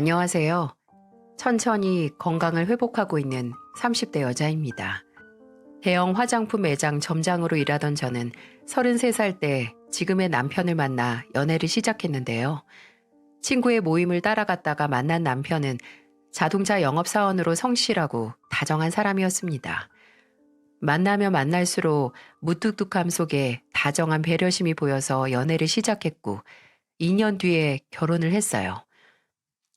안녕하세요. 천천히 건강을 회복하고 있는 30대 여자입니다. 대형 화장품 매장 점장으로 일하던 저는 33살 때 지금의 남편을 만나 연애를 시작했는데요. 친구의 모임을 따라갔다가 만난 남편은 자동차 영업사원으로 성실하고 다정한 사람이었습니다. 만나면 만날수록 무뚝뚝함 속에 다정한 배려심이 보여서 연애를 시작했고 2년 뒤에 결혼을 했어요.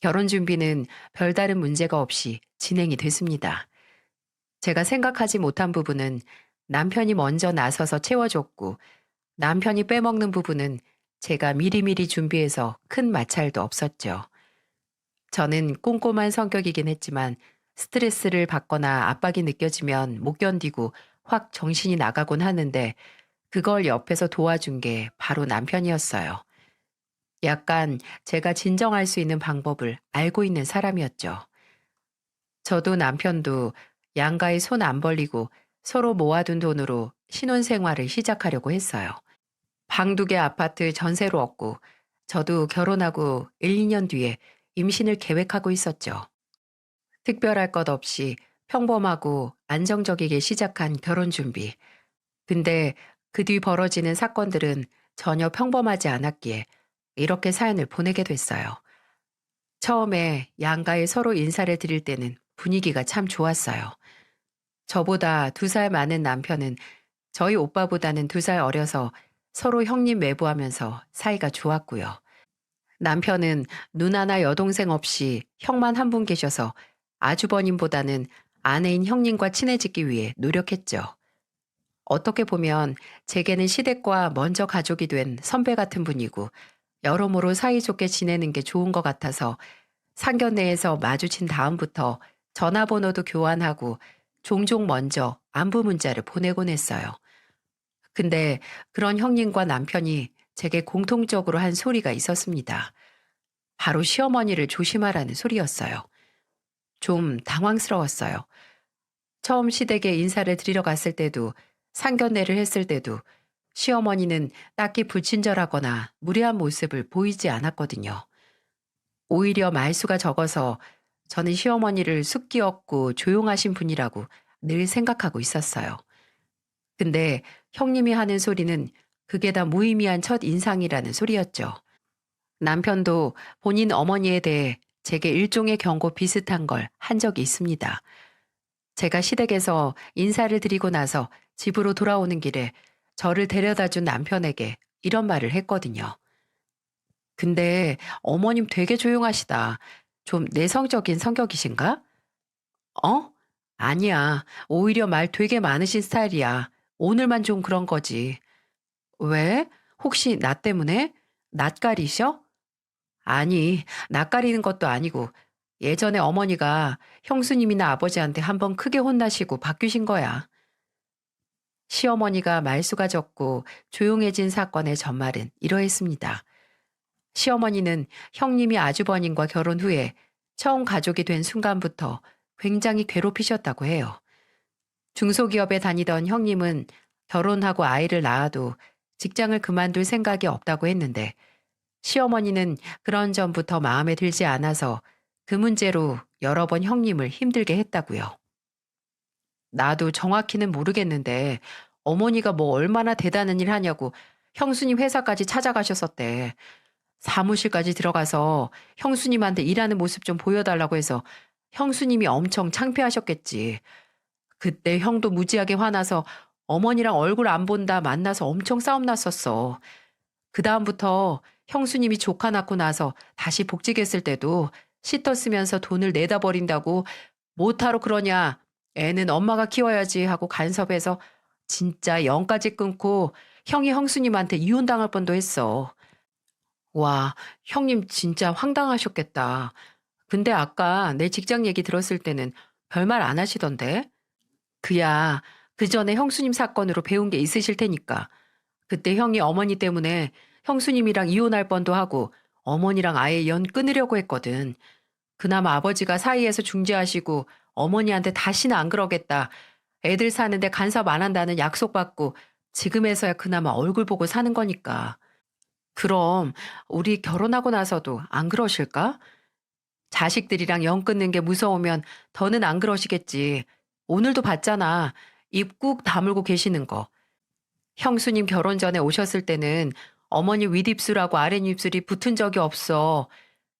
결혼 준비는 별다른 문제가 없이 진행이 됐습니다. 제가 생각하지 못한 부분은 남편이 먼저 나서서 채워줬고 남편이 빼먹는 부분은 제가 미리미리 준비해서 큰 마찰도 없었죠. 저는 꼼꼼한 성격이긴 했지만 스트레스를 받거나 압박이 느껴지면 못 견디고 확 정신이 나가곤 하는데 그걸 옆에서 도와준 게 바로 남편이었어요. 약간 제가 진정할 수 있는 방법을 알고 있는 사람이었죠. 저도 남편도 양가에 손 안 벌리고 서로 모아둔 돈으로 신혼생활을 시작하려고 했어요. 방 두 개 아파트 전세로 얻고 저도 결혼하고 1, 2년 뒤에 임신을 계획하고 있었죠. 특별할 것 없이 평범하고 안정적이게 시작한 결혼 준비. 근데 그 뒤 벌어지는 사건들은 전혀 평범하지 않았기에 이렇게 사연을 보내게 됐어요. 처음에 양가에 서로 인사를 드릴 때는 분위기가 참 좋았어요. 저보다 2살 많은 남편은 저희 오빠보다는 2살 어려서 서로 형님 매부하면서 사이가 좋았고요. 남편은 누나나 여동생 없이 형만 한 분 계셔서 아주버님보다는 아내인 형님과 친해지기 위해 노력했죠. 어떻게 보면 제게는 시댁과 먼저 가족이 된 선배 같은 분이고 여러모로 사이좋게 지내는 게 좋은 것 같아서 상견례에서 마주친 다음부터 전화번호도 교환하고 종종 먼저 안부 문자를 보내곤 했어요. 근데 그런 형님과 남편이 제게 공통적으로 한 소리가 있었습니다. 바로 시어머니를 조심하라는 소리였어요. 좀 당황스러웠어요. 처음 시댁에 인사를 드리러 갔을 때도 상견례를 했을 때도 시어머니는 딱히 불친절하거나 무례한 모습을 보이지 않았거든요. 오히려 말수가 적어서 저는 시어머니를 숙기 없고 조용하신 분이라고 늘 생각하고 있었어요. 근데 형님이 하는 소리는 그게 다 무의미한 첫 인상이라는 소리였죠. 남편도 본인 어머니에 대해 제게 일종의 경고 비슷한 걸 한 적이 있습니다. 제가 시댁에서 인사를 드리고 나서 집으로 돌아오는 길에 저를 데려다 준 남편에게 이런 말을 했거든요. 근데 어머님 되게 조용하시다. 좀 내성적인 성격이신가? 어? 아니야. 오히려 말 되게 많으신 스타일이야. 오늘만 좀 그런 거지. 왜? 혹시 나 때문에? 낯가리셔? 아니, 낯가리는 것도 아니고 예전에 어머니가 형수님이나 아버지한테 한번 크게 혼나시고 바뀌신 거야. 시어머니가 말수가 적고 조용해진 사건의 전말은 이러했습니다. 시어머니는 형님이 아주버님과 결혼 후에 처음 가족이 된 순간부터 굉장히 괴롭히셨다고 해요. 중소기업에 다니던 형님은 결혼하고 아이를 낳아도 직장을 그만둘 생각이 없다고 했는데 시어머니는 그런 점부터 마음에 들지 않아서 그 문제로 여러 번 형님을 힘들게 했다고요. 나도 정확히는 모르겠는데 어머니가 뭐 얼마나 대단한 일 하냐고 형수님 회사까지 찾아가셨었대. 사무실까지 들어가서 형수님한테 일하는 모습 좀 보여달라고 해서 형수님이 엄청 창피하셨겠지. 그때 형도 무지하게 화나서 어머니랑 얼굴 안 본다 만나서 엄청 싸움 났었어. 그다음부터 형수님이 조카 낳고 나서 다시 복직했을 때도 시터 쓰면서 돈을 내다 버린다고 못하러 그러냐. 애는 엄마가 키워야지 하고 간섭해서 진짜 영까지 끊고 형이 형수님한테 이혼당할 뻔도 했어. 와, 형님 진짜 황당하셨겠다. 근데 아까 내 직장 얘기 들었을 때는 별말 안 하시던데? 그야, 그 전에 형수님 사건으로 배운 게 있으실 테니까. 그때 형이 어머니 때문에 형수님이랑 이혼할 뻔도 하고 어머니랑 아예 연 끊으려고 했거든. 그나마 아버지가 사이에서 중재하시고 어머니한테 다시는 안 그러겠다. 애들 사는데 간섭 안 한다는 약속 받고 지금에서야 그나마 얼굴 보고 사는 거니까. 그럼 우리 결혼하고 나서도 안 그러실까? 자식들이랑 연 끊는 게 무서우면 더는 안 그러시겠지. 오늘도 봤잖아. 입 꾹 다물고 계시는 거. 형수님 결혼 전에 오셨을 때는 어머니 윗입술하고 아랫입술이 붙은 적이 없어.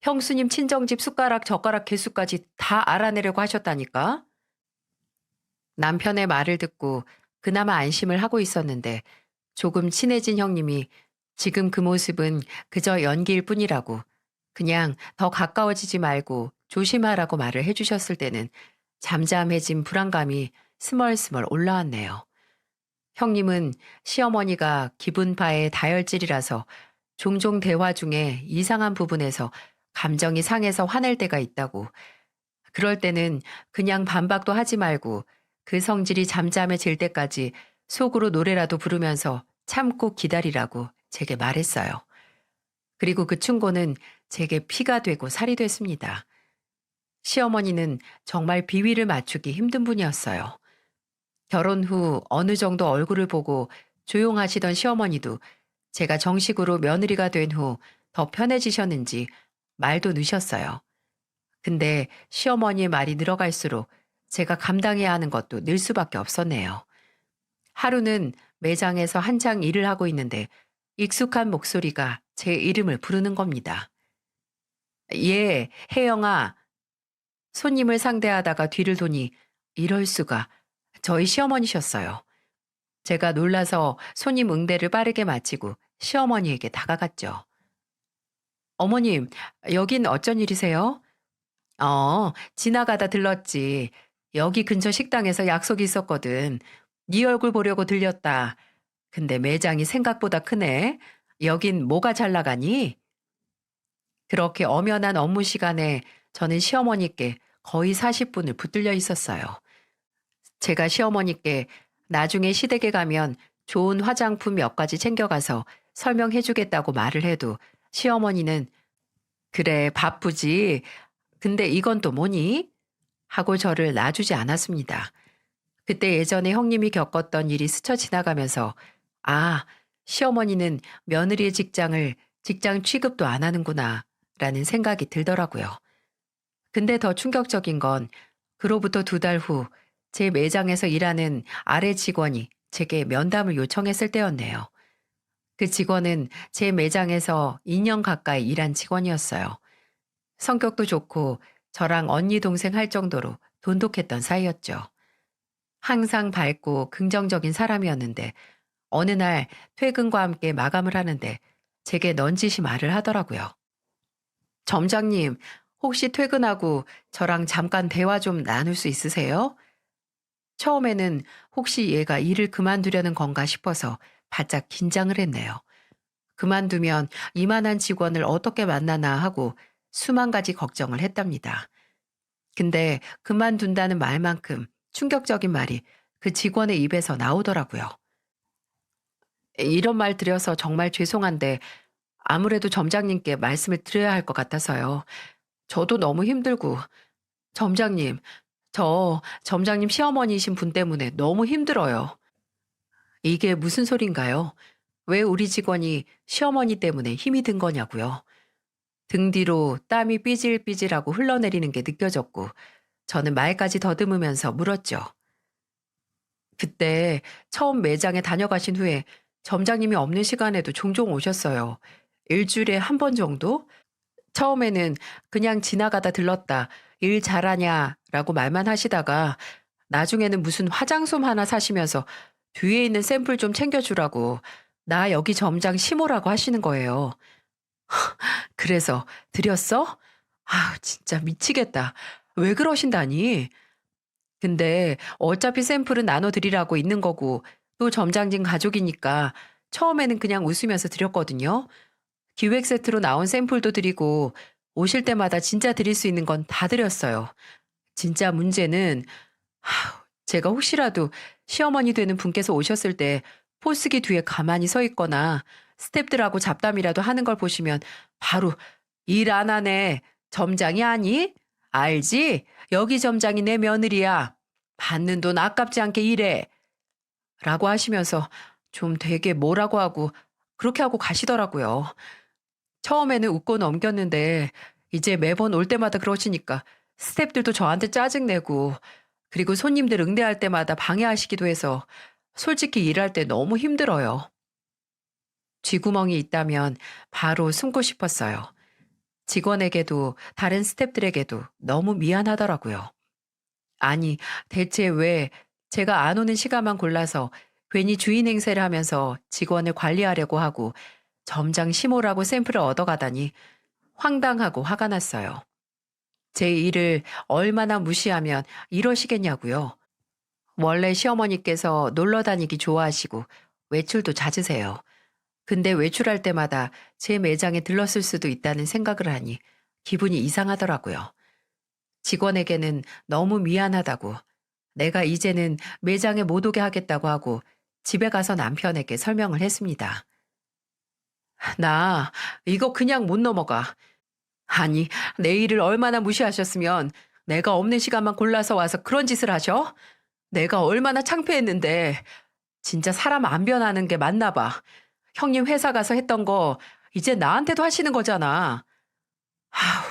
형수님 친정집 숟가락 젓가락 개수까지 다 알아내려고 하셨다니까. 남편의 말을 듣고 그나마 안심을 하고 있었는데 조금 친해진 형님이 지금 그 모습은 그저 연기일 뿐이라고, 그냥 더 가까워지지 말고 조심하라고 말을 해주셨을 때는 잠잠해진 불안감이 스멀스멀 올라왔네요. 형님은 시어머니가 기분파의 다혈질이라서 종종 대화 중에 이상한 부분에서 감정이 상해서 화낼 때가 있다고, 그럴 때는 그냥 반박도 하지 말고 그 성질이 잠잠해질 때까지 속으로 노래라도 부르면서 참고 기다리라고 제게 말했어요. 그리고 그 충고는 제게 피가 되고 살이 됐습니다. 시어머니는 정말 비위를 맞추기 힘든 분이었어요. 결혼 후 어느 정도 얼굴을 보고 조용하시던 시어머니도 제가 정식으로 며느리가 된 후 더 편해지셨는지 말도 느셨어요. 근데 시어머니의 말이 늘어갈수록 제가 감당해야 하는 것도 늘 수밖에 없었네요. 하루는 매장에서 한창 일을 하고 있는데 익숙한 목소리가 제 이름을 부르는 겁니다. 예, 혜영아. 손님을 상대하다가 뒤를 도니 이럴 수가, 저희 시어머니셨어요. 제가 놀라서 손님 응대를 빠르게 마치고 시어머니에게 다가갔죠. 어머님, 여긴 어쩐 일이세요? 지나가다 들렀지. 여기 근처 식당에서 약속이 있었거든. 네 얼굴 보려고 들렸다. 근데 매장이 생각보다 크네. 여긴 뭐가 잘 나가니? 그렇게 엄연한 업무 시간에 저는 시어머니께 거의 40분을 붙들려 있었어요. 제가 시어머니께 나중에 시댁에 가면 좋은 화장품 몇 가지 챙겨가서 설명해 주겠다고 말을 해도 시어머니는 그래, 바쁘지. 근데 이건 또 뭐니? 하고 저를 놔주지 않았습니다. 그때 예전에 형님이 겪었던 일이 스쳐 지나가면서 아, 시어머니는 며느리의 직장을 직장 취급도 안 하는구나 라는 생각이 들더라고요. 근데 더 충격적인 건 그로부터 2달 후 제 매장에서 일하는 아래 직원이 제게 면담을 요청했을 때였네요. 그 직원은 제 매장에서 2년 가까이 일한 직원이었어요. 성격도 좋고 저랑 언니 동생 할 정도로 돈독했던 사이였죠. 항상 밝고 긍정적인 사람이었는데 어느 날 퇴근과 함께 마감을 하는데 제게 넌지시 말을 하더라고요. 점장님, 혹시 퇴근하고 저랑 잠깐 대화 좀 나눌 수 있으세요? 처음에는 혹시 얘가 일을 그만두려는 건가 싶어서 바짝 긴장을 했네요. 그만두면 이만한 직원을 어떻게 만나나 하고 수만 가지 걱정을 했답니다. 근데 그만둔다는 말만큼 충격적인 말이 그 직원의 입에서 나오더라고요. 이런 말 드려서 정말 죄송한데 아무래도 점장님께 말씀을 드려야 할 것 같아서요. 저도 너무 힘들고, 점장님, 저 점장님 시어머니이신 분 때문에 너무 힘들어요. 이게 무슨 소린가요? 왜 우리 직원이 시어머니 때문에 힘이 든 거냐고요. 등 뒤로 땀이 삐질삐질하고 흘러내리는 게 느껴졌고 저는 말까지 더듬으면서 물었죠. 그때 처음 매장에 다녀가신 후에 점장님이 없는 시간에도 종종 오셨어요. 일주일에 한 번 정도? 처음에는 그냥 지나가다 들렀다. 일 잘하냐라고 말만 하시다가 나중에는 무슨 화장솜 하나 사시면서 뒤에 있는 샘플 좀 챙겨주라고 나 여기 점장 심호라고 하시는 거예요. 그래서 드렸어? 아, 진짜 미치겠다. 왜 그러신다니? 근데 어차피 샘플은 나눠드리라고 있는 거고 또 점장님 가족이니까 처음에는 그냥 웃으면서 드렸거든요. 기획 세트로 나온 샘플도 드리고 오실 때마다 진짜 드릴 수 있는 건 다 드렸어요. 진짜 문제는 제가 혹시라도 시어머니 되는 분께서 오셨을 때 포스기 뒤에 가만히 서 있거나 스탭들하고 잡담이라도 하는 걸 보시면 바로 일 안 하네. 점장이 아니? 알지? 여기 점장이 내 며느리야. 받는 돈 아깝지 않게 일해. 라고 하시면서 좀 되게 뭐라고 하고 그렇게 하고 가시더라고요. 처음에는 웃고 넘겼는데 이제 매번 올 때마다 그러시니까 스태프들도 저한테 짜증내고 그리고 손님들 응대할 때마다 방해하시기도 해서 솔직히 일할 때 너무 힘들어요. 쥐구멍이 있다면 바로 숨고 싶었어요. 직원에게도 다른 스태프들에게도 너무 미안하더라고요. 아니, 대체 왜 제가 안 오는 시간만 골라서 괜히 주인 행세를 하면서 직원을 관리하려고 하고 점장 심호라고 샘플을 얻어가다니 황당하고 화가 났어요. 제 일을 얼마나 무시하면 이러시겠냐고요. 원래 시어머니께서 놀러 다니기 좋아하시고 외출도 잦으세요. 근데 외출할 때마다 제 매장에 들렀을 수도 있다는 생각을 하니 기분이 이상하더라고요. 직원에게는 너무 미안하다고, 내가 이제는 매장에 못 오게 하겠다고 하고 집에 가서 남편에게 설명을 했습니다. 나 이거 그냥 못 넘어가. 아니, 내 일을 얼마나 무시하셨으면 내가 없는 시간만 골라서 와서 그런 짓을 하셔? 내가 얼마나 창피했는데. 진짜 사람 안 변하는 게 맞나 봐. 형님 회사 가서 했던 거 이제 나한테도 하시는 거잖아. 아우,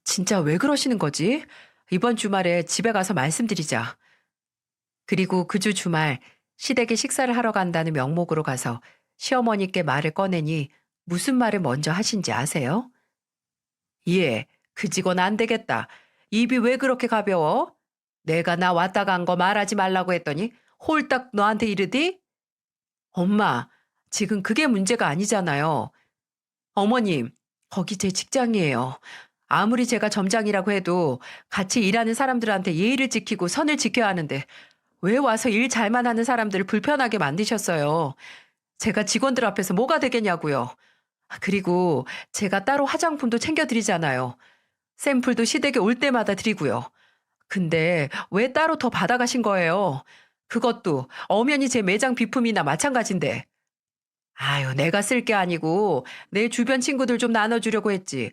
진짜 왜 그러시는 거지? 이번 주말에 집에 가서 말씀드리자. 그리고 그 주 주말 시댁에 식사를 하러 간다는 명목으로 가서 시어머니께 말을 꺼내니 무슨 말을 먼저 하신지 아세요? 예, 그 직원 안 되겠다. 입이 왜 그렇게 가벼워? 내가 나 왔다 간 거 말하지 말라고 했더니 홀딱 너한테 이르디? 엄마, 지금 그게 문제가 아니잖아요. 어머님, 거기 제 직장이에요. 아무리 제가 점장이라고 해도 같이 일하는 사람들한테 예의를 지키고 선을 지켜야 하는데 왜 와서 일 잘만 하는 사람들을 불편하게 만드셨어요? 제가 직원들 앞에서 뭐가 되겠냐고요. 그리고 제가 따로 화장품도 챙겨드리잖아요. 샘플도 시댁에 올 때마다 드리고요. 근데 왜 따로 더 받아가신 거예요? 그것도 엄연히 제 매장 비품이나 마찬가지인데. 아유, 내가 쓸 게 아니고 내 주변 친구들 좀 나눠주려고 했지.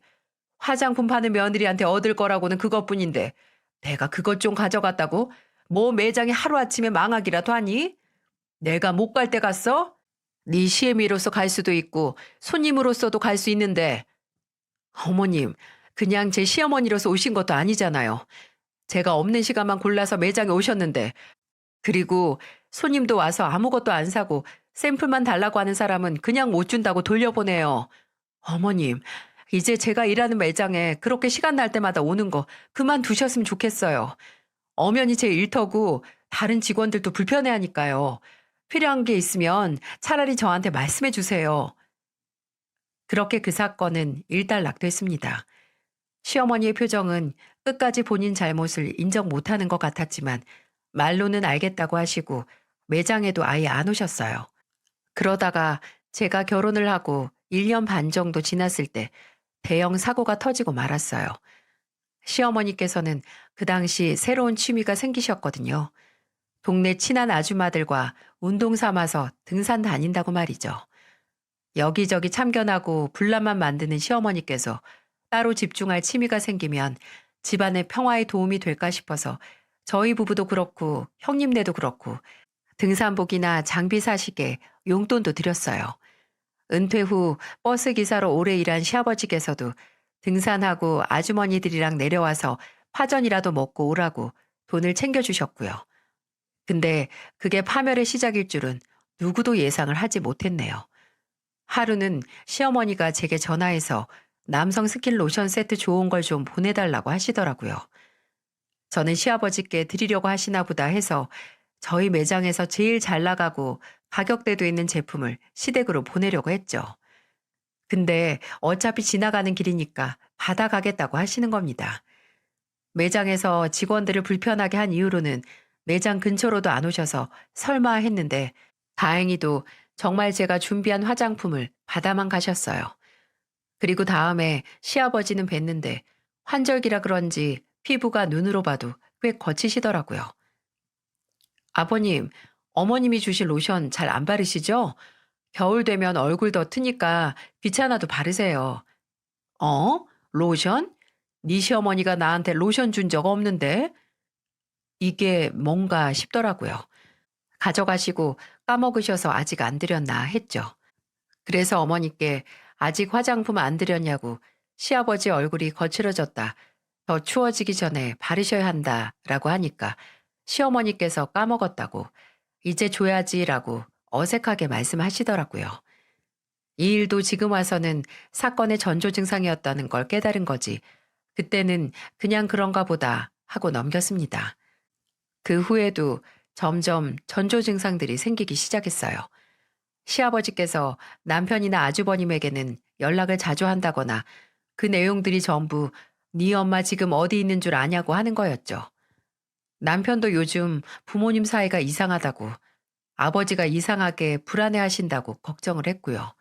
화장품 파는 며느리한테 얻을 거라고는 그것뿐인데 내가 그것 좀 가져갔다고 뭐 매장이 하루아침에 망하기라도 하니? 내가 못 갈 때 갔어? 네 시애미로서 갈 수도 있고 손님으로서도 갈 수 있는데. 어머님, 그냥 제 시어머니로서 오신 것도 아니잖아요. 제가 없는 시간만 골라서 매장에 오셨는데, 그리고 손님도 와서 아무것도 안 사고 샘플만 달라고 하는 사람은 그냥 못 준다고 돌려보내요. 어머님, 이제 제가 일하는 매장에 그렇게 시간 날 때마다 오는 거 그만두셨으면 좋겠어요. 엄연히 제 일터고 다른 직원들도 불편해하니까요. 필요한 게 있으면 차라리 저한테 말씀해 주세요. 그렇게 그 사건은 일단락됐습니다. 시어머니의 표정은 끝까지 본인 잘못을 인정 못하는 것 같았지만 말로는 알겠다고 하시고 매장에도 아예 안 오셨어요. 그러다가 제가 결혼을 하고 1년 반 정도 지났을 때 대형 사고가 터지고 말았어요. 시어머니께서는 그 당시 새로운 취미가 생기셨거든요. 동네 친한 아줌마들과 운동 삼아서 등산 다닌다고 말이죠. 여기저기 참견하고 분란만 만드는 시어머니께서 따로 집중할 취미가 생기면 집안의 평화에 도움이 될까 싶어서 저희 부부도 그렇고 형님네도 그렇고 등산복이나 장비 사시게 용돈도 드렸어요. 은퇴 후 버스 기사로 오래 일한 시아버지께서도 등산하고 아주머니들이랑 내려와서 파전이라도 먹고 오라고 돈을 챙겨주셨고요. 근데 그게 파멸의 시작일 줄은 누구도 예상을 하지 못했네요. 하루는 시어머니가 제게 전화해서 남성 스킨 로션 세트 좋은 걸 좀 보내달라고 하시더라고요. 저는 시아버지께 드리려고 하시나 보다 해서 저희 매장에서 제일 잘 나가고 가격대도 있는 제품을 시댁으로 보내려고 했죠. 근데 어차피 지나가는 길이니까 받아가겠다고 하시는 겁니다. 매장에서 직원들을 불편하게 한 이후로는 매장 근처로도 안 오셔서 설마 했는데 다행히도 정말 제가 준비한 화장품을 받아만 가셨어요. 그리고 다음에 시아버지는 뵀는데 환절기라 그런지 피부가 눈으로 봐도 꽤 거치시더라고요. 아버님, 어머님이 주신 로션 잘 안 바르시죠? 겨울 되면 얼굴 더 트니까 귀찮아도 바르세요. 어? 로션? 네 시어머니가 나한테 로션 준 적 없는데? 이게 뭔가 싶더라고요. 가져가시고 까먹으셔서 아직 안 드렸나 했죠. 그래서 어머니께 아직 화장품 안 드렸냐고 시아버지 얼굴이 거칠어졌다. 더 추워지기 전에 바르셔야 한다라고 하니까 시어머니께서 까먹었다고 이제 줘야지라고 어색하게 말씀하시더라고요. 이 일도 지금 와서는 사건의 전조 증상이었다는 걸 깨달은 거지. 그때는 그냥 그런가 보다 하고 넘겼습니다. 그 후에도 점점 전조 증상들이 생기기 시작했어요. 시아버지께서 남편이나 아주버님에게는 연락을 자주 한다거나 그 내용들이 전부 네 엄마 지금 어디 있는 줄 아냐고 하는 거였죠. 남편도 요즘 부모님 사이가 이상하다고 아버지가 이상하게 불안해하신다고 걱정을 했고요.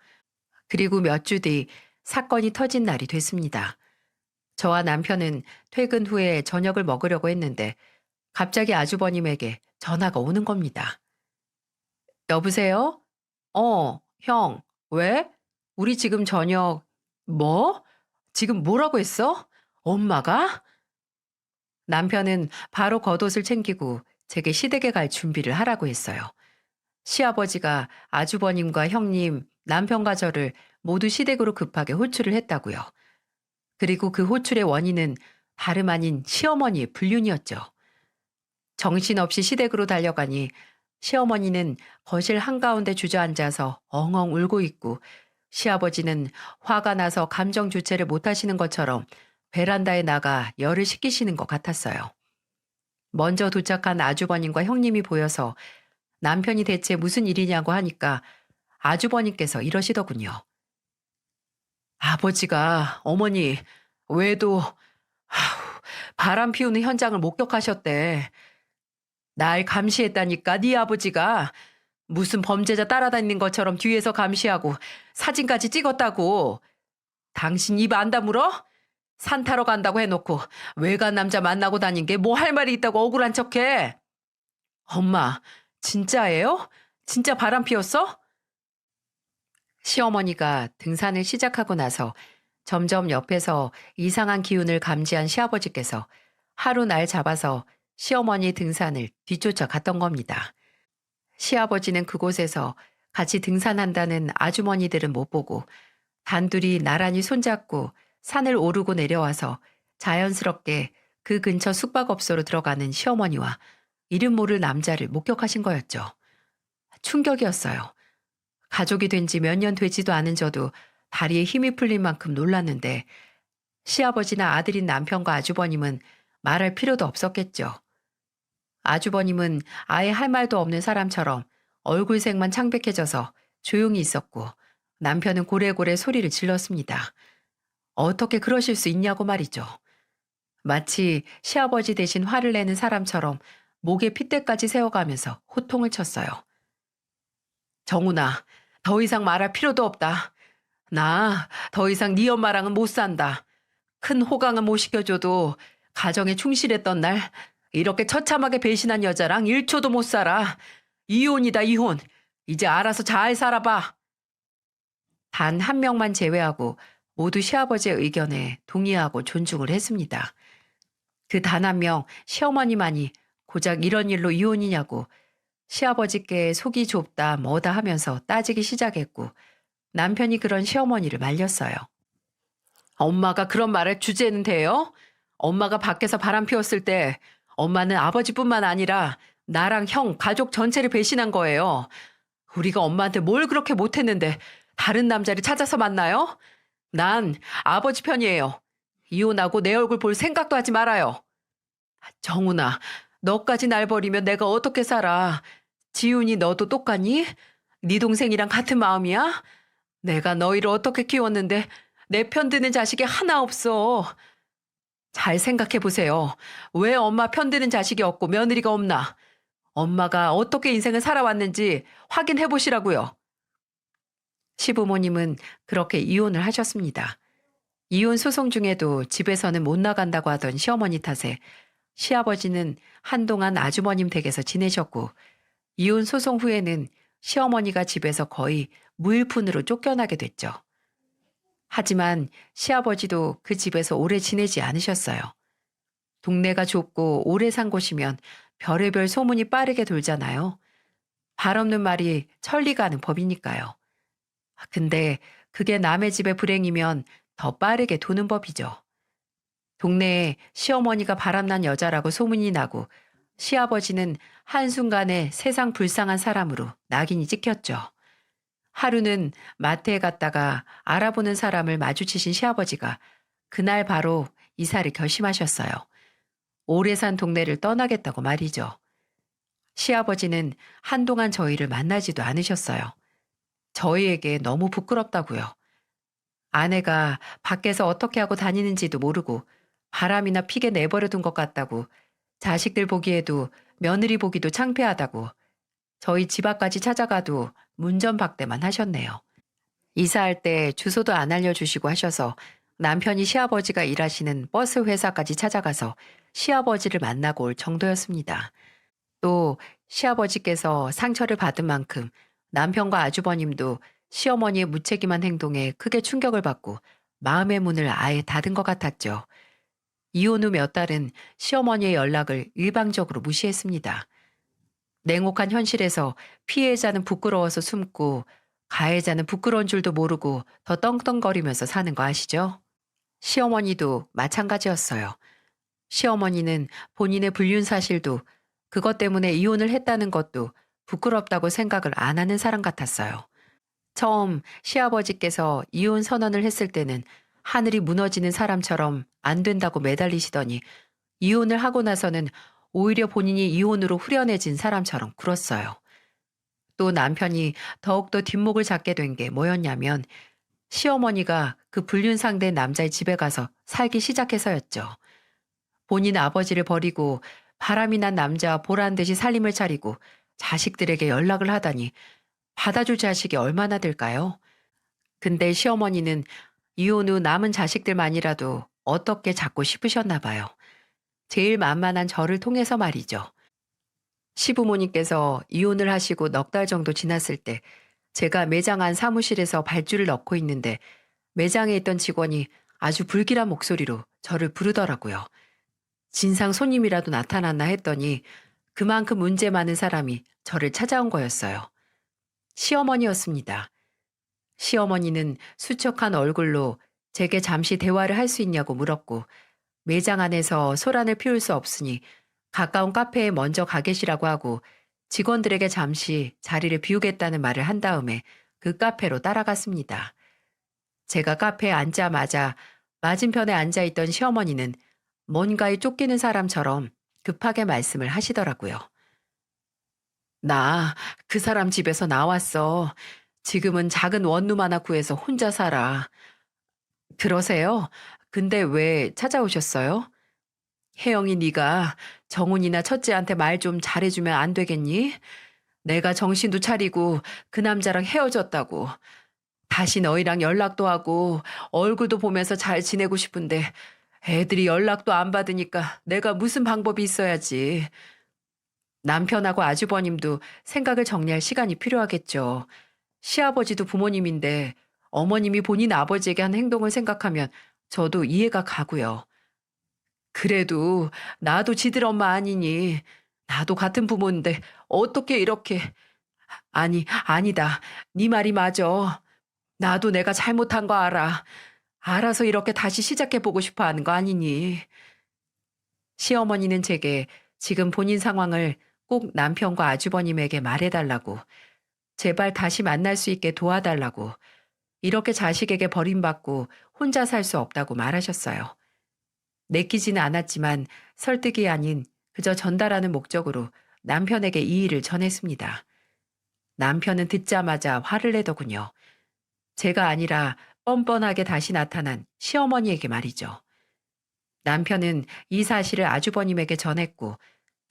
그리고 몇 주 뒤 사건이 터진 날이 됐습니다. 저와 남편은 퇴근 후에 저녁을 먹으려고 했는데 갑자기 아주버님에게 전화가 오는 겁니다. 여보세요? 형, 왜? 우리 지금 저녁, 뭐? 지금 뭐라고 했어? 엄마가? 남편은 바로 겉옷을 챙기고 제게 시댁에 갈 준비를 하라고 했어요. 시아버지가 아주버님과 형님, 남편과 저를 모두 시댁으로 급하게 호출을 했다고요. 그리고 그 호출의 원인은 다름 아닌 시어머니의 불륜이었죠. 정신없이 시댁으로 달려가니 시어머니는 거실 한가운데 주저앉아서 엉엉 울고 있고 시아버지는 화가 나서 감정 주체를 못하시는 것처럼 베란다에 나가 열을 식히시는 것 같았어요. 먼저 도착한 아주버님과 형님이 보여서 남편이 대체 무슨 일이냐고 하니까 아주버님께서 이러시더군요. 아버지가 어머니 외도 바람 피우는 현장을 목격하셨대. 날 감시했다니까 네 아버지가 무슨 범죄자 따라다니는 것처럼 뒤에서 감시하고 사진까지 찍었다고. 당신 입 안 다물어? 산 타러 간다고 해놓고 외간 남자 만나고 다닌 게 뭐 할 말이 있다고 억울한 척해. 엄마, 진짜예요? 진짜 바람 피웠어? 시어머니가 등산을 시작하고 나서 점점 옆에서 이상한 기운을 감지한 시아버지께서 하루 날 잡아서 시어머니 등산을 뒤쫓아 갔던 겁니다. 시아버지는 그곳에서 같이 등산한다는 아주머니들은 못 보고 단둘이 나란히 손잡고 산을 오르고 내려와서 자연스럽게 그 근처 숙박업소로 들어가는 시어머니와 이름 모를 남자를 목격하신 거였죠. 충격이었어요. 가족이 된 지 몇 년 되지도 않은 저도 다리에 힘이 풀린 만큼 놀랐는데 시아버지나 아들인 남편과 아주버님은 말할 필요도 없었겠죠. 아주버님은 아예 할 말도 없는 사람처럼 얼굴색만 창백해져서 조용히 있었고 남편은 고래고래 소리를 질렀습니다. 어떻게 그러실 수 있냐고 말이죠. 마치 시아버지 대신 화를 내는 사람처럼 목에 핏대까지 세워가면서 호통을 쳤어요. 정훈아, 더 이상 말할 필요도 없다. 나 더 이상 네 엄마랑은 못 산다. 큰 호강은 못 시켜줘도 가정에 충실했던 날 이렇게 처참하게 배신한 여자랑 1초도 못 살아. 이혼이다 이혼. 이제 알아서 잘 살아봐. 단 한 명만 제외하고 모두 시아버지의 의견에 동의하고 존중을 했습니다. 그 단 한 명 시어머니만이 고작 이런 일로 이혼이냐고 시아버지께 속이 좁다 뭐다 하면서 따지기 시작했고 남편이 그런 시어머니를 말렸어요. 엄마가 그런 말할 주제는 돼요? 엄마가 밖에서 바람 피웠을 때 엄마는 아버지뿐만 아니라 나랑 형, 가족 전체를 배신한 거예요. 우리가 엄마한테 뭘 그렇게 못했는데 다른 남자를 찾아서 만나요? 난 아버지 편이에요. 이혼하고 내 얼굴 볼 생각도 하지 말아요. 정훈아, 너까지 날 버리면 내가 어떻게 살아? 지훈이 너도 똑같니? 네 동생이랑 같은 마음이야? 내가 너희를 어떻게 키웠는데 내 편 드는 자식이 하나 없어. 잘 생각해 보세요. 왜 엄마 편 드는 자식이 없고 며느리가 없나? 엄마가 어떻게 인생을 살아왔는지 확인해 보시라고요. 시부모님은 그렇게 이혼을 하셨습니다. 이혼 소송 중에도 집에서는 못 나간다고 하던 시어머니 탓에 시아버지는 한동안 아주머님 댁에서 지내셨고 이혼 소송 후에는 시어머니가 집에서 거의 무일푼으로 쫓겨나게 됐죠. 하지만 시아버지도 그 집에서 오래 지내지 않으셨어요. 동네가 좁고 오래 산 곳이면 별의별 소문이 빠르게 돌잖아요. 발 없는 말이 천리 가는 법이니까요. 근데 그게 남의 집의 불행이면 더 빠르게 도는 법이죠. 동네에 시어머니가 바람난 여자라고 소문이 나고 시아버지는 한순간에 세상 불쌍한 사람으로 낙인이 찍혔죠. 하루는 마트에 갔다가 알아보는 사람을 마주치신 시아버지가 그날 바로 이사를 결심하셨어요. 오래 산 동네를 떠나겠다고 말이죠. 시아버지는 한동안 저희를 만나지도 않으셨어요. 저희에게 너무 부끄럽다고요. 아내가 밖에서 어떻게 하고 다니는지도 모르고 바람이나 피게 내버려 둔 것 같다고, 자식들 보기에도 며느리 보기도 창피하다고 저희 집 앞까지 찾아가도 문전박대만 하셨네요. 이사할 때 주소도 안 알려주시고 하셔서 남편이 시아버지가 일하시는 버스 회사까지 찾아가서 시아버지를 만나고 올 정도였습니다. 또 시아버지께서 상처를 받은 만큼 남편과 아주버님도 시어머니의 무책임한 행동에 크게 충격을 받고 마음의 문을 아예 닫은 것 같았죠. 이혼 후 몇 달은 시어머니의 연락을 일방적으로 무시했습니다. 냉혹한 현실에서 피해자는 부끄러워서 숨고 가해자는 부끄러운 줄도 모르고 더 떵떵거리면서 사는 거 아시죠? 시어머니도 마찬가지였어요. 시어머니는 본인의 불륜 사실도 그것 때문에 이혼을 했다는 것도 부끄럽다고 생각을 안 하는 사람 같았어요. 처음 시아버지께서 이혼 선언을 했을 때는 하늘이 무너지는 사람처럼 안 된다고 매달리시더니 이혼을 하고 나서는 오히려 본인이 이혼으로 후련해진 사람처럼 굴었어요. 또 남편이 더욱더 뒷목을 잡게 된 게 뭐였냐면 시어머니가 그 불륜 상대 남자의 집에 가서 살기 시작해서였죠. 본인 아버지를 버리고 바람이 난 남자와 보란 듯이 살림을 차리고 자식들에게 연락을 하다니 받아줄 자식이 얼마나 될까요? 근데 시어머니는 이혼 후 남은 자식들만이라도 어떻게 잡고 싶으셨나 봐요. 제일 만만한 저를 통해서 말이죠. 시부모님께서 이혼을 하시고 넉 달 정도 지났을 때 제가 매장 안 사무실에서 발주를 넣고 있는데 매장에 있던 직원이 아주 불길한 목소리로 저를 부르더라고요. 진상 손님이라도 나타났나 했더니 그만큼 문제 많은 사람이 저를 찾아온 거였어요. 시어머니였습니다. 시어머니는 수척한 얼굴로 제게 잠시 대화를 할 수 있냐고 물었고 매장 안에서 소란을 피울 수 없으니 가까운 카페에 먼저 가 계시라고 하고 직원들에게 잠시 자리를 비우겠다는 말을 한 다음에 그 카페로 따라갔습니다. 제가 카페에 앉자마자 맞은편에 앉아있던 시어머니는 뭔가에 쫓기는 사람처럼 급하게 말씀을 하시더라고요. 나 그 사람 집에서 나왔어. 지금은 작은 원룸 하나 구해서 혼자 살아. 그러세요? 근데 왜 찾아오셨어요? 혜영이 네가 정훈이나 첫째한테 말 좀 잘해주면 안 되겠니? 내가 정신도 차리고 그 남자랑 헤어졌다고. 다시 너희랑 연락도 하고 얼굴도 보면서 잘 지내고 싶은데 애들이 연락도 안 받으니까 내가 무슨 방법이 있어야지. 남편하고 아주버님도 생각을 정리할 시간이 필요하겠죠. 시아버지도 부모님인데 어머님이 본인 아버지에게 한 행동을 생각하면 저도 이해가 가고요. 그래도 나도 지들 엄마 아니니. 나도 같은 부모인데 어떻게 이렇게. 아니, 아니다. 네 말이 맞아. 나도 내가 잘못한 거 알아. 알아서 이렇게 다시 시작해보고 싶어 하는 거 아니니. 시어머니는 제게 지금 본인 상황을 꼭 남편과 아주버님에게 말해달라고, 제발 다시 만날 수 있게 도와달라고, 이렇게 자식에게 버림받고 혼자 살 수 없다고 말하셨어요. 내키지는 않았지만 설득이 아닌 그저 전달하는 목적으로 남편에게 이 일을 전했습니다. 남편은 듣자마자 화를 내더군요. 제가 아니라 뻔뻔하게 다시 나타난 시어머니에게 말이죠. 남편은 이 사실을 아주버님에게 전했고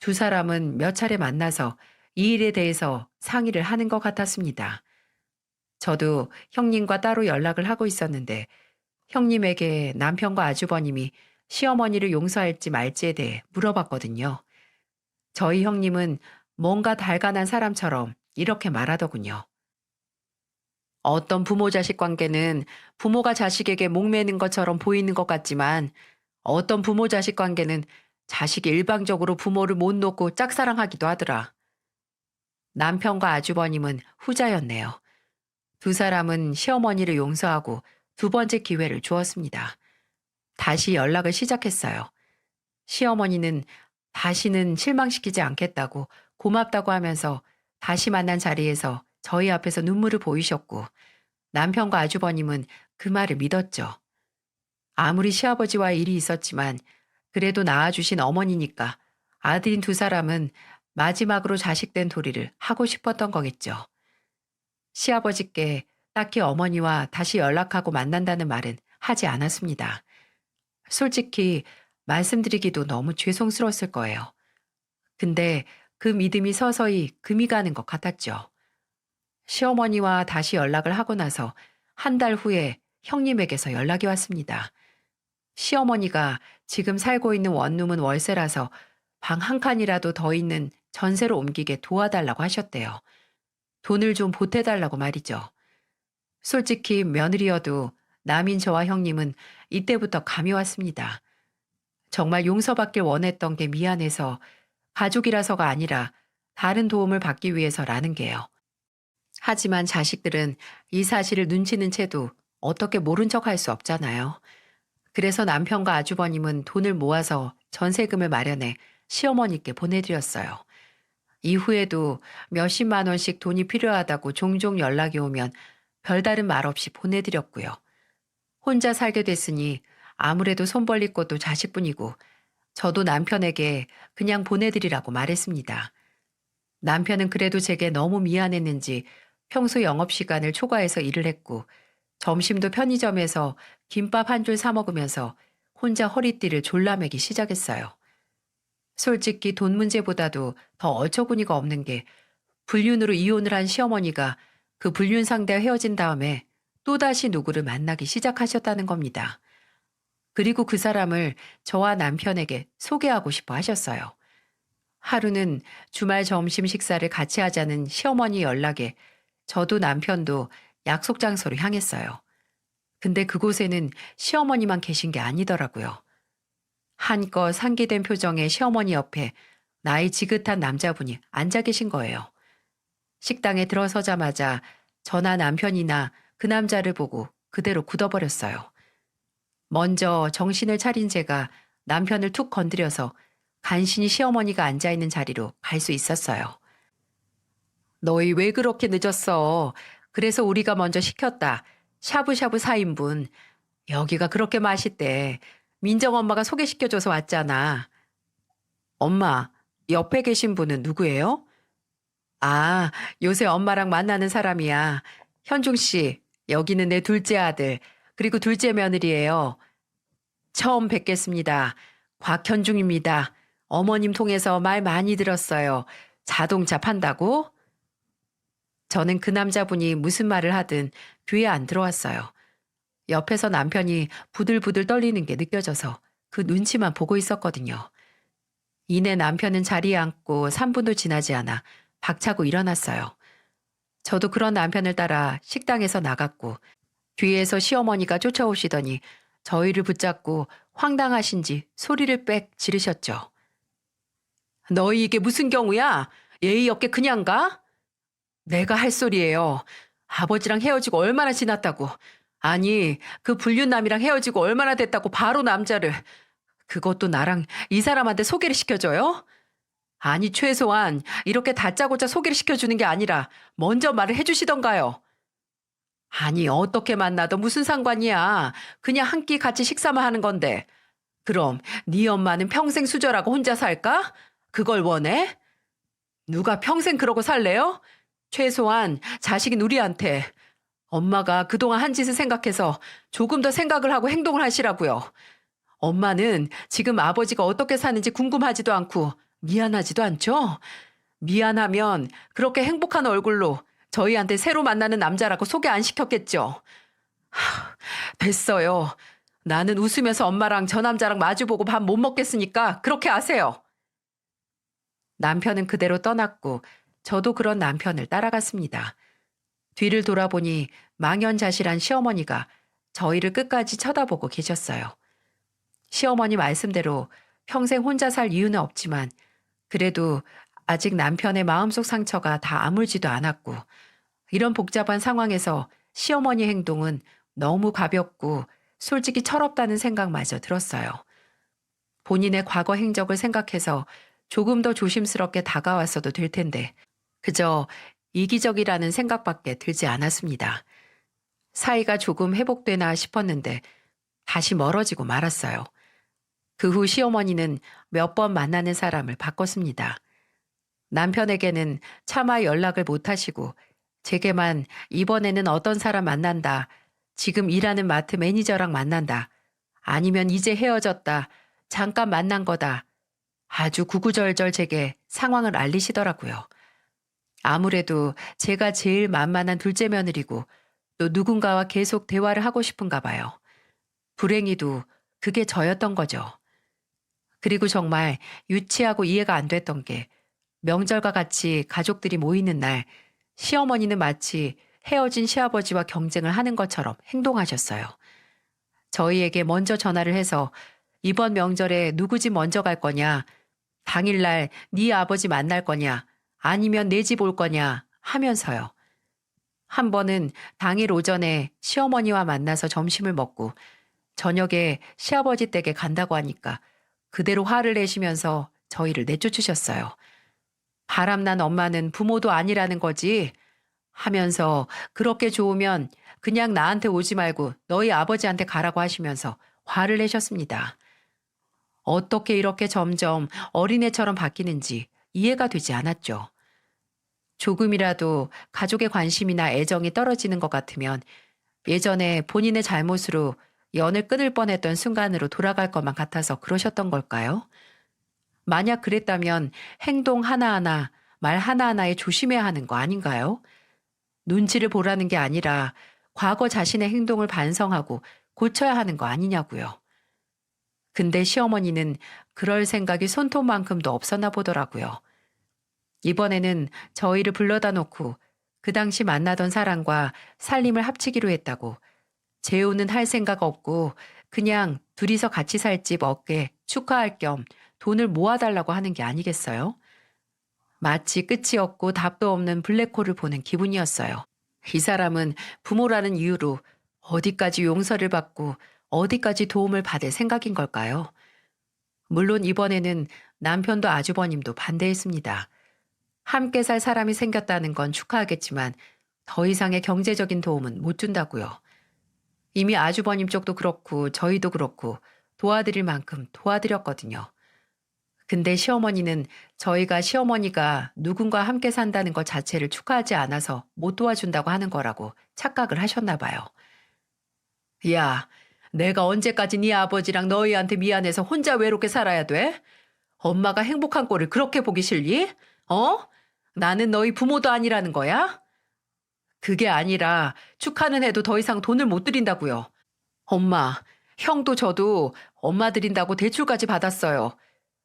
두 사람은 몇 차례 만나서 이 일에 대해서 상의를 하는 것 같았습니다. 저도 형님과 따로 연락을 하고 있었는데 형님에게 남편과 아주버님이 시어머니를 용서할지 말지에 대해 물어봤거든요. 저희 형님은 뭔가 달간한 사람처럼 이렇게 말하더군요. 어떤 부모 자식 관계는 부모가 자식에게 목매는 것처럼 보이는 것 같지만 어떤 부모 자식 관계는 자식이 일방적으로 부모를 못 놓고 짝사랑하기도 하더라. 남편과 아주버님은 후자였네요. 두 사람은 시어머니를 용서하고 두 번째 기회를 주었습니다. 다시 연락을 시작했어요. 시어머니는 다시는 실망시키지 않겠다고 고맙다고 하면서 다시 만난 자리에서 저희 앞에서 눈물을 보이셨고 남편과 아주버님은 그 말을 믿었죠. 아무리 시아버지와 일이 있었지만 그래도 낳아주신 어머니니까 아들인 두 사람은 마지막으로 자식된 도리를 하고 싶었던 거겠죠. 시아버지께 딱히 어머니와 다시 연락하고 만난다는 말은 하지 않았습니다. 솔직히 말씀드리기도 너무 죄송스러웠을 거예요. 근데 그 믿음이 서서히 금이 가는 것 같았죠. 시어머니와 다시 연락을 하고 나서 한 달 후에 형님에게서 연락이 왔습니다. 시어머니가 지금 살고 있는 원룸은 월세라서 방 한 칸이라도 더 있는 전세로 옮기게 도와달라고 하셨대요. 돈을 좀 보태달라고 말이죠. 솔직히 며느리여도 남인 저와 형님은 이때부터 감이 왔습니다. 정말 용서받길 원했던 게 미안해서 가족이라서가 아니라 다른 도움을 받기 위해서라는 게요. 하지만 자식들은 이 사실을 눈치는 채도 어떻게 모른 척 할 수 없잖아요. 그래서 남편과 아주버님은 돈을 모아서 전세금을 마련해 시어머니께 보내드렸어요. 이후에도 몇십만 원씩 돈이 필요하다고 종종 연락이 오면 별다른 말 없이 보내드렸고요. 혼자 살게 됐으니 아무래도 손 벌릴 것도 자식뿐이고 저도 남편에게 그냥 보내드리라고 말했습니다. 남편은 그래도 제게 너무 미안했는지 평소 영업시간을 초과해서 일을 했고 점심도 편의점에서 김밥 한 줄 사 먹으면서 혼자 허리띠를 졸라매기 시작했어요. 솔직히 돈 문제보다도 더 어처구니가 없는 게 불륜으로 이혼을 한 시어머니가 그 불륜 상대와 헤어진 다음에 또다시 누구를 만나기 시작하셨다는 겁니다. 그리고 그 사람을 저와 남편에게 소개하고 싶어 하셨어요. 하루는 주말 점심 식사를 같이 하자는 시어머니 연락에 저도 남편도 약속 장소로 향했어요. 근데 그곳에는 시어머니만 계신 게 아니더라고요. 한껏 상기된 표정의 시어머니 옆에 나이 지긋한 남자분이 앉아 계신 거예요. 식당에 들어서자마자 저나 남편이나 그 남자를 보고 그대로 굳어버렸어요. 먼저 정신을 차린 제가 남편을 툭 건드려서 간신히 시어머니가 앉아있는 자리로 갈 수 있었어요. 너희 왜 그렇게 늦었어? 그래서 우리가 먼저 시켰다. 샤브샤브 4인분. 여기가 그렇게 맛있대. 민정 엄마가 소개시켜줘서 왔잖아. 엄마, 옆에 계신 분은 누구예요? 아, 요새 엄마랑 만나는 사람이야. 현중 씨, 여기는 내 둘째 아들, 그리고 둘째 며느리예요. 처음 뵙겠습니다. 곽현중입니다. 어머님 통해서 말 많이 들었어요. 자동차 판다고? 저는 그 남자분이 무슨 말을 하든 귀에 안 들어왔어요. 옆에서 남편이 부들부들 떨리는 게 느껴져서 그 눈치만 보고 있었거든요. 이내 남편은 자리에 앉고 3분도 지나지 않아 박차고 일어났어요. 저도 그런 남편을 따라 식당에서 나갔고 뒤에서 시어머니가 쫓아오시더니 저희를 붙잡고 황당하신지 소리를 빽 지르셨죠. 너희 이게 무슨 경우야? 예의 없게 그냥 가? 내가 할 소리예요. 아버지랑 헤어지고 얼마나 지났다고. 아니, 그 불륜남이랑 헤어지고 얼마나 됐다고 바로 남자를. 그것도 나랑 이 사람한테 소개를 시켜줘요? 아니, 최소한 이렇게 다짜고짜 소개를 시켜주는 게 아니라 먼저 말을 해주시던가요. 아니, 어떻게 만나도 무슨 상관이야. 그냥 한 끼 같이 식사만 하는 건데. 그럼 네 엄마는 평생 수절하고 혼자 살까? 그걸 원해? 누가 평생 그러고 살래요? 최소한 자식인 우리한테. 엄마가 그동안 한 짓을 생각해서 조금 더 생각을 하고 행동을 하시라고요. 엄마는 지금 아버지가 어떻게 사는지 궁금하지도 않고 미안하지도 않죠? 미안하면 그렇게 행복한 얼굴로 저희한테 새로 만나는 남자라고 소개 안 시켰겠죠? 됐어요. 나는 웃으면서 엄마랑 저 남자랑 마주보고 밥 못 먹겠으니까 그렇게 하세요. 남편은 그대로 떠났고 저도 그런 남편을 따라갔습니다. 뒤를 돌아보니 망연자실한 시어머니가 저희를 끝까지 쳐다보고 계셨어요. 시어머니 말씀대로 평생 혼자 살 이유는 없지만 그래도 아직 남편의 마음속 상처가 다 아물지도 않았고 이런 복잡한 상황에서 시어머니 행동은 너무 가볍고 솔직히 철없다는 생각마저 들었어요. 본인의 과거 행적을 생각해서 조금 더 조심스럽게 다가왔어도 될 텐데 그저 이기적이라는 생각밖에 들지 않았습니다. 사이가 조금 회복되나 싶었는데 다시 멀어지고 말았어요. 그 후 시어머니는 몇 번 만나는 사람을 바꿨습니다. 남편에게는 차마 연락을 못 하시고 제게만 이번에는 어떤 사람 만난다. 지금 일하는 마트 매니저랑 만난다. 아니면 이제 헤어졌다. 잠깐 만난 거다. 아주 구구절절 제게 상황을 알리시더라고요. 아무래도 제가 제일 만만한 둘째 며느리고 또 누군가와 계속 대화를 하고 싶은가 봐요. 불행히도 그게 저였던 거죠. 그리고 정말 유치하고 이해가 안 됐던 게 명절과 같이 가족들이 모이는 날 시어머니는 마치 헤어진 시아버지와 경쟁을 하는 것처럼 행동하셨어요. 저희에게 먼저 전화를 해서 이번 명절에 누구 집 먼저 갈 거냐, 당일날 네 아버지 만날 거냐, 아니면 내 집 올 거냐 하면서요. 한 번은 당일 오전에 시어머니와 만나서 점심을 먹고 저녁에 시아버지 댁에 간다고 하니까 그대로 화를 내시면서 저희를 내쫓으셨어요. 바람난 엄마는 부모도 아니라는 거지 하면서 그렇게 좋으면 그냥 나한테 오지 말고 너희 아버지한테 가라고 하시면서 화를 내셨습니다. 어떻게 이렇게 점점 어린애처럼 바뀌는지 이해가 되지 않았죠. 조금이라도 가족의 관심이나 애정이 떨어지는 것 같으면 예전에 본인의 잘못으로 연을 끊을 뻔했던 순간으로 돌아갈 것만 같아서 그러셨던 걸까요? 만약 그랬다면 행동 하나하나, 말 하나하나에 조심해야 하는 거 아닌가요? 눈치를 보라는 게 아니라 과거 자신의 행동을 반성하고 고쳐야 하는 거 아니냐고요. 근데 시어머니는 그럴 생각이 손톱만큼도 없었나 보더라고요. 이번에는 저희를 불러다 놓고 그 당시 만나던 사람과 살림을 합치기로 했다고 재혼은 할 생각 없고 그냥 둘이서 같이 살 집 얻게 축하할 겸 돈을 모아달라고 하는 게 아니겠어요? 마치 끝이 없고 답도 없는 블랙홀을 보는 기분이었어요. 이 사람은 부모라는 이유로 어디까지 용서를 받고 어디까지 도움을 받을 생각인 걸까요? 물론 이번에는 남편도 아주버님도 반대했습니다. 함께 살 사람이 생겼다는 건 축하하겠지만 더 이상의 경제적인 도움은 못 준다고요. 이미 아주버님 쪽도 그렇고 저희도 그렇고 도와드릴 만큼 도와드렸거든요. 근데 시어머니는 저희가 시어머니가 누군가 함께 산다는 것 자체를 축하하지 않아서 못 도와준다고 하는 거라고 착각을 하셨나 봐요. 야, 내가 언제까지 네 아버지랑 너희한테 미안해서 혼자 외롭게 살아야 돼? 엄마가 행복한 꼴을 그렇게 보기 싫니? 어? 나는 너희 부모도 아니라는 거야? 그게 아니라 축하는 해도 더 이상 돈을 못 드린다고요. 엄마, 형도 저도 엄마 드린다고 대출까지 받았어요.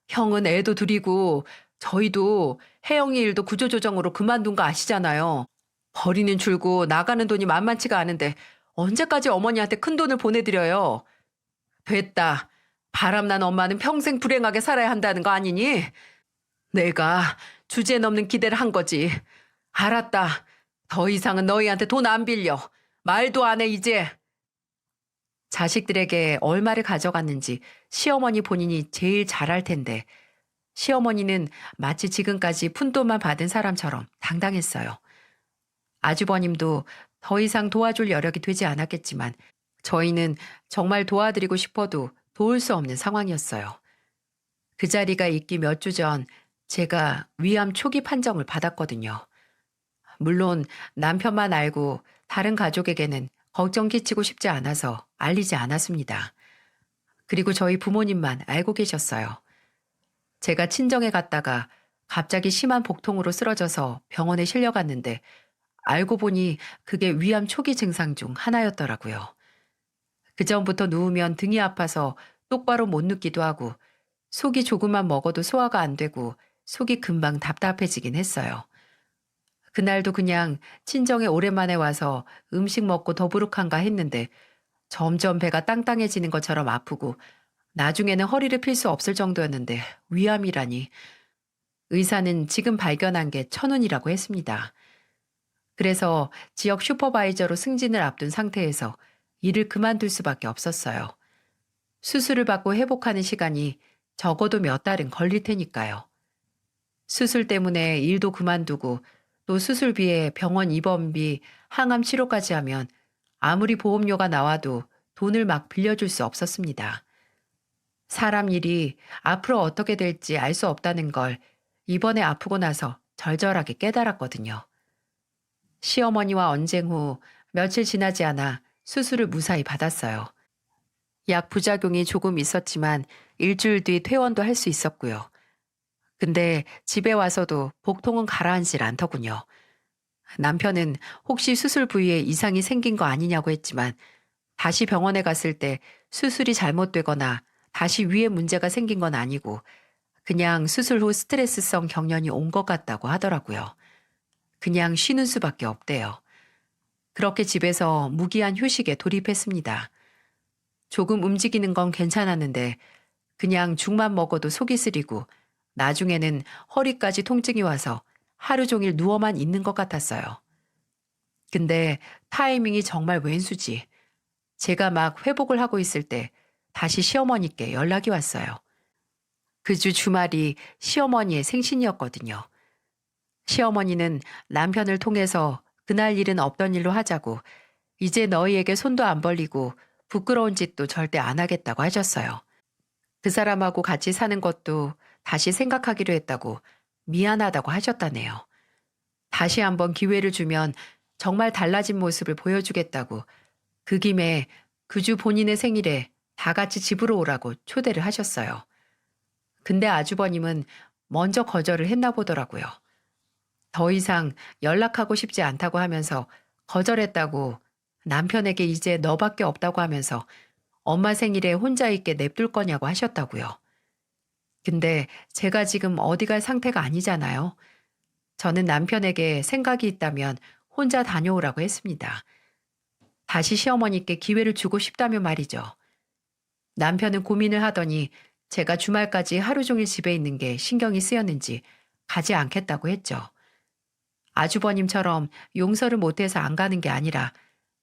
형은 애도 둘이고 저희도 혜영이 일도 구조조정으로 그만둔 거 아시잖아요. 버리는 줄고 나가는 돈이 만만치가 않은데 언제까지 어머니한테 큰 돈을 보내드려요. 됐다. 바람난 엄마는 평생 불행하게 살아야 한다는 거 아니니? 내가 주제 넘는 기대를 한 거지. 알았다. 더 이상은 너희한테 돈 안 빌려. 말도 안 해 이제. 자식들에게 얼마를 가져갔는지 시어머니 본인이 제일 잘 알 텐데 시어머니는 마치 지금까지 푼돈만 받은 사람처럼 당당했어요. 아주버님도 더 이상 도와줄 여력이 되지 않았겠지만 저희는 정말 도와드리고 싶어도 도울 수 없는 상황이었어요. 그 자리가 있기 몇 주 전 제가 위암 초기 판정을 받았거든요. 물론 남편만 알고 다른 가족에게는 걱정 끼치고 싶지 않아서 알리지 않았습니다. 그리고 저희 부모님만 알고 계셨어요. 제가 친정에 갔다가 갑자기 심한 복통으로 쓰러져서 병원에 실려갔는데 알고 보니 그게 위암 초기 증상 중 하나였더라고요. 그전부터 누우면 등이 아파서 똑바로 못 눕기도 하고 속이 조금만 먹어도 소화가 안 되고 속이 금방 답답해지긴 했어요. 그날도 그냥 친정에 오랜만에 와서 음식 먹고 더부룩한가 했는데 점점 배가 땅땅해지는 것처럼 아프고 나중에는 허리를 필 수 없을 정도였는데 위암이라니. 의사는 지금 발견한 게 천운이라고 했습니다. 그래서 지역 슈퍼바이저로 승진을 앞둔 상태에서 일을 그만둘 수밖에 없었어요. 수술을 받고 회복하는 시간이 적어도 몇 달은 걸릴 테니까요. 수술 때문에 일도 그만두고 또 수술비에 병원 입원비, 항암 치료까지 하면 아무리 보험료가 나와도 돈을 막 빌려줄 수 없었습니다. 사람 일이 앞으로 어떻게 될지 알 수 없다는 걸 이번에 아프고 나서 절절하게 깨달았거든요. 시어머니와 언쟁 후 며칠 지나지 않아 수술을 무사히 받았어요. 약 부작용이 조금 있었지만 일주일 뒤 퇴원도 할 수 있었고요. 근데 집에 와서도 복통은 가라앉질 않더군요. 남편은 혹시 수술 부위에 이상이 생긴 거 아니냐고 했지만 다시 병원에 갔을 때 수술이 잘못되거나 다시 위에 문제가 생긴 건 아니고 그냥 수술 후 스트레스성 경련이 온 것 같다고 하더라고요. 그냥 쉬는 수밖에 없대요. 그렇게 집에서 무기한 휴식에 돌입했습니다. 조금 움직이는 건 괜찮았는데 그냥 죽만 먹어도 속이 쓰리고 나중에는 허리까지 통증이 와서 하루 종일 누워만 있는 것 같았어요. 근데 타이밍이 정말 왼수지. 제가 막 회복을 하고 있을 때 다시 시어머니께 연락이 왔어요. 그 주 주말이 시어머니의 생신이었거든요. 시어머니는 남편을 통해서 그날 일은 없던 일로 하자고 이제 너희에게 손도 안 벌리고 부끄러운 짓도 절대 안 하겠다고 하셨어요. 그 사람하고 같이 사는 것도 다시 생각하기로 했다고 미안하다고 하셨다네요. 다시 한번 기회를 주면 정말 달라진 모습을 보여주겠다고 그 김에 그 주 본인의 생일에 다 같이 집으로 오라고 초대를 하셨어요. 근데 아주버님은 먼저 거절을 했나 보더라고요. 더 이상 연락하고 싶지 않다고 하면서 거절했다고 남편에게 이제 너밖에 없다고 하면서 엄마 생일에 혼자 있게 냅둘 거냐고 하셨다고요. 근데 제가 지금 어디 갈 상태가 아니잖아요. 저는 남편에게 생각이 있다면 혼자 다녀오라고 했습니다. 다시 시어머니께 기회를 주고 싶다면 말이죠. 남편은 고민을 하더니 제가 주말까지 하루 종일 집에 있는 게 신경이 쓰였는지 가지 않겠다고 했죠. 아주버님처럼 용서를 못해서 안 가는 게 아니라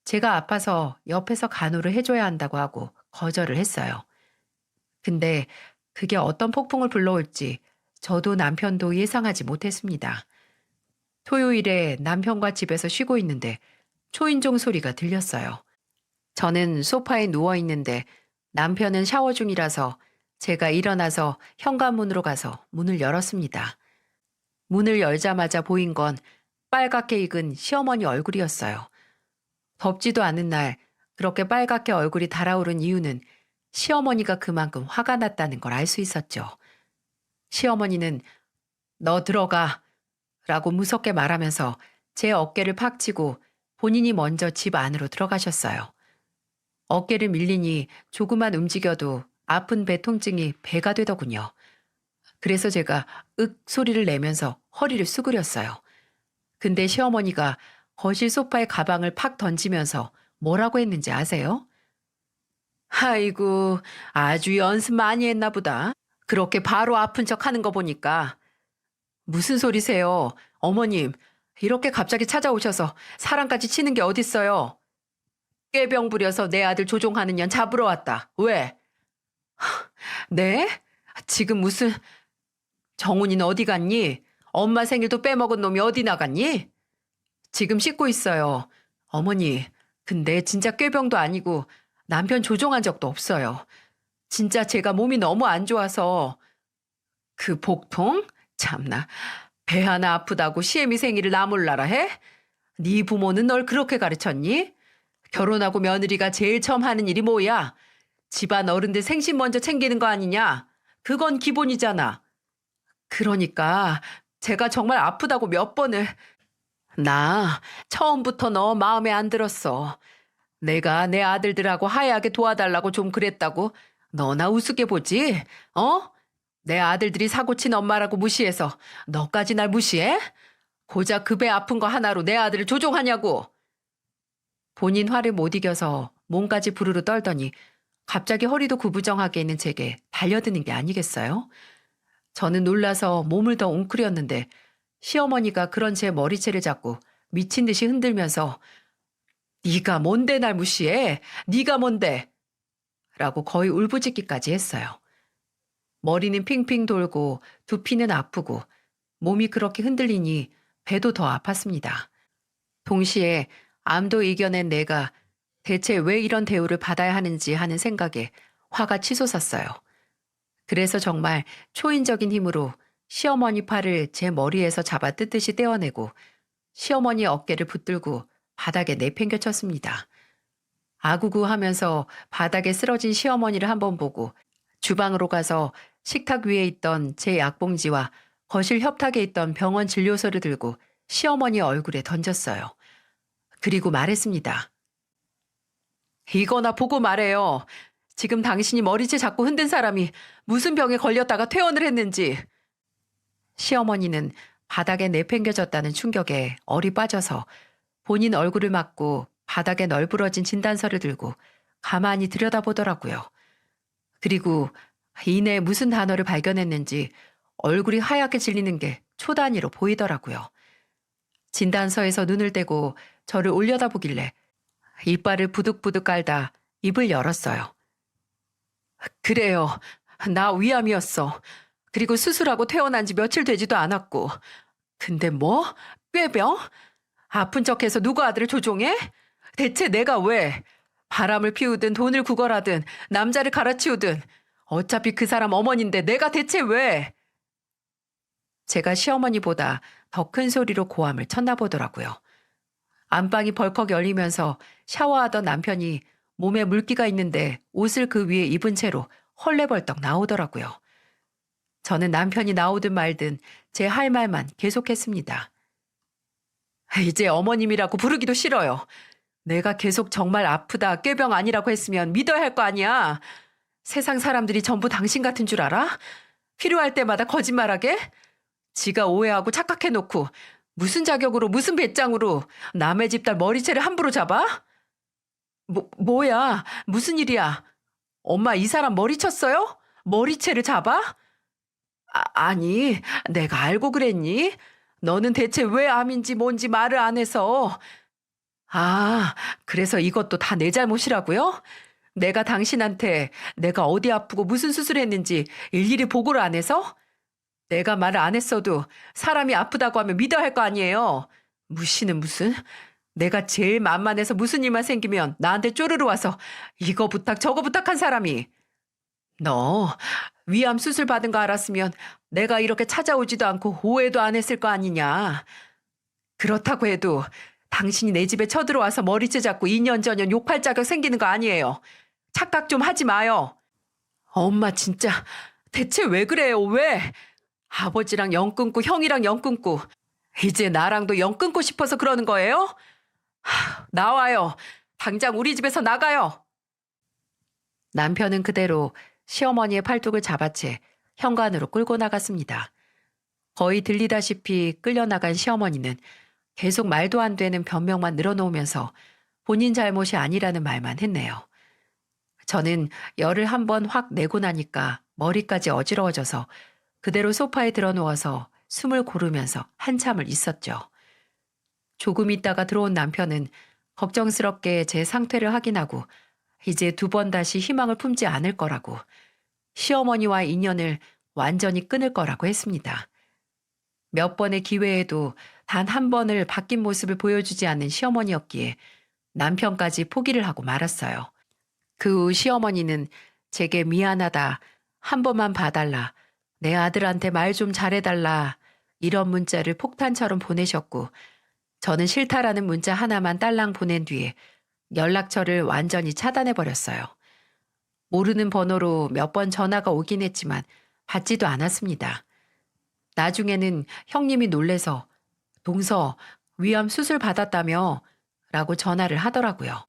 제가 아파서 옆에서 간호를 해줘야 한다고 하고 거절을 했어요. 근데 그게 어떤 폭풍을 불러올지 저도 남편도 예상하지 못했습니다. 토요일에 남편과 집에서 쉬고 있는데 초인종 소리가 들렸어요. 저는 소파에 누워 있는데 남편은 샤워 중이라서 제가 일어나서 현관문으로 가서 문을 열었습니다. 문을 열자마자 보인 건 빨갛게 익은 시어머니 얼굴이었어요. 덥지도 않은 날 그렇게 빨갛게 얼굴이 달아오른 이유는 시어머니가 그만큼 화가 났다는 걸 알 수 있었죠. 시어머니는 너 들어가 라고 무섭게 말하면서 제 어깨를 팍 치고 본인이 먼저 집 안으로 들어가셨어요. 어깨를 밀리니 조금만 움직여도 아픈 배 통증이 배가 되더군요. 그래서 제가 윽 소리를 내면서 허리를 수그렸어요. 근데 시어머니가 거실 소파에 가방을 팍 던지면서 뭐라고 했는지 아세요? 아이고, 아주 연습 많이 했나 보다. 그렇게 바로 아픈 척 하는 거 보니까. 무슨 소리세요? 어머님, 이렇게 갑자기 찾아오셔서 사람까지 치는 게 어딨어요? 꾀병 부려서 내 아들 조종하는 년 잡으러 왔다. 왜? 네? 지금 무슨... 정훈이는 어디 갔니? 엄마 생일도 빼먹은 놈이 어디 나갔니? 지금 씻고 있어요. 어머니, 근데 진짜 꾀병도 아니고 남편 조종한 적도 없어요. 진짜 제가 몸이 너무 안 좋아서. 그 복통? 참나, 배 하나 아프다고 시애미 생일을 나 몰라라 해? 네 부모는 널 그렇게 가르쳤니? 결혼하고 며느리가 제일 처음 하는 일이 뭐야? 집안 어른들 생신 먼저 챙기는 거 아니냐? 그건 기본이잖아. 그러니까 제가 정말 아프다고 몇 번을... 나 처음부터 너 마음에 안 들었어. 내가 내 아들들하고 하야하게 도와달라고 좀 그랬다고 너나 우습게 보지? 어? 내 아들들이 사고친 엄마라고 무시해서 너까지 날 무시해? 고작 그 배 아픈 거 하나로 내 아들을 조종하냐고. 본인 화를 못 이겨서 몸까지 부르르 떨더니 갑자기 허리도 구부정하게 있는 제게 달려드는 게 아니겠어요? 저는 놀라서 몸을 더 웅크렸는데 시어머니가 그런 제 머리채를 잡고 미친 듯이 흔들면서 네가 뭔데 날 무시해? 네가 뭔데? 라고 거의 울부짖기까지 했어요. 머리는 핑핑 돌고 두피는 아프고 몸이 그렇게 흔들리니 배도 더 아팠습니다. 동시에 암도 이겨낸 내가 대체 왜 이런 대우를 받아야 하는지 하는 생각에 화가 치솟았어요. 그래서 정말 초인적인 힘으로 시어머니 팔을 제 머리에서 잡아 뜯듯이 떼어내고 시어머니 어깨를 붙들고 바닥에 내팽겨쳤습니다. 아구구 하면서 바닥에 쓰러진 시어머니를 한번 보고 주방으로 가서 식탁 위에 있던 제 약봉지와 거실 협탁에 있던 병원 진료서를 들고 시어머니 얼굴에 던졌어요. 그리고 말했습니다. 이거나 보고 말해요. 지금 당신이 머리채 잡고 흔든 사람이 무슨 병에 걸렸다가 퇴원을 했는지. 시어머니는 바닥에 내팽겨졌다는 충격에 얼이 빠져서 본인 얼굴을 막고 바닥에 널브러진 진단서를 들고 가만히 들여다보더라고요. 그리고 이내 무슨 단어를 발견했는지 얼굴이 하얗게 질리는 게 초단위로 보이더라고요. 진단서에서 눈을 떼고 저를 올려다보길래 이빨을 부득부득 깔다 입을 열었어요. 그래요. 나 위암이었어. 그리고 수술하고 퇴원한 지 며칠 되지도 않았고. 근데 뭐? 꾀병? 아픈 척해서 누구 아들을 조종해? 대체 내가 왜? 바람을 피우든 돈을 구걸하든 남자를 갈아치우든 어차피 그 사람 어머니인데 내가 대체 왜? 제가 시어머니보다 더 큰 소리로 고함을 쳤나 보더라고요. 안방이 벌컥 열리면서 샤워하던 남편이 몸에 물기가 있는데 옷을 그 위에 입은 채로 헐레벌떡 나오더라고요. 저는 남편이 나오든 말든 제 할 말만 계속했습니다. 이제 어머님이라고 부르기도 싫어요. 내가 계속 정말 아프다, 꾀병 아니라고 했으면 믿어야 할 거 아니야. 세상 사람들이 전부 당신 같은 줄 알아? 필요할 때마다 거짓말하게? 지가 오해하고 착각해놓고 무슨 자격으로 무슨 배짱으로 남의 집 딸 머리채를 함부로 잡아? 뭐야? 무슨 일이야? 엄마 이 사람 머리 쳤어요? 머리채를 잡아? 아니, 내가 알고 그랬니? 너는 대체 왜 암인지 뭔지 말을 안 해서. 아, 그래서 이것도 다 내 잘못이라고요? 내가 당신한테 내가 어디 아프고 무슨 수술했는지 일일이 보고를 안 해서? 내가 말을 안 했어도 사람이 아프다고 하면 믿어야 할 거 아니에요. 무시는 무슨? 내가 제일 만만해서 무슨 일만 생기면 나한테 쪼르르 와서 이거 부탁 저거 부탁한 사람이. 너 위암 수술 받은 거 알았으면 내가 이렇게 찾아오지도 않고 오해도 안 했을 거 아니냐. 그렇다고 해도 당신이 내 집에 쳐들어와서 머리채 잡고 2년 전년 욕할 자격 생기는 거 아니에요. 착각 좀 하지 마요. 엄마 진짜 대체 왜 그래요? 왜? 아버지랑 영 끊고 형이랑 영 끊고 이제 나랑도 영 끊고 싶어서 그러는 거예요? 나와요. 당장 우리 집에서 나가요. 남편은 그대로 시어머니의 팔뚝을 잡아채 현관으로 끌고 나갔습니다. 거의 들리다시피 끌려나간 시어머니는 계속 말도 안 되는 변명만 늘어놓으면서 본인 잘못이 아니라는 말만 했네요. 저는 열을 한 번 확 내고 나니까 머리까지 어지러워져서 그대로 소파에 들어누워서 숨을 고르면서 한참을 있었죠. 조금 있다가 들어온 남편은 걱정스럽게 제 상태를 확인하고 이제 두 번 다시 희망을 품지 않을 거라고 시어머니와 인연을 완전히 끊을 거라고 했습니다. 몇 번의 기회에도 단 한 번을 바뀐 모습을 보여주지 않는 시어머니였기에 남편까지 포기를 하고 말았어요. 그 후 시어머니는 제게 미안하다, 한 번만 봐달라, 내 아들한테 말 좀 잘해달라 이런 문자를 폭탄처럼 보내셨고 저는 싫다라는 문자 하나만 딸랑 보낸 뒤에 연락처를 완전히 차단해버렸어요. 모르는 번호로 몇 번 전화가 오긴 했지만 받지도 않았습니다. 나중에는 형님이 놀래서 동서 위암 수술 받았다며 라고 전화를 하더라고요.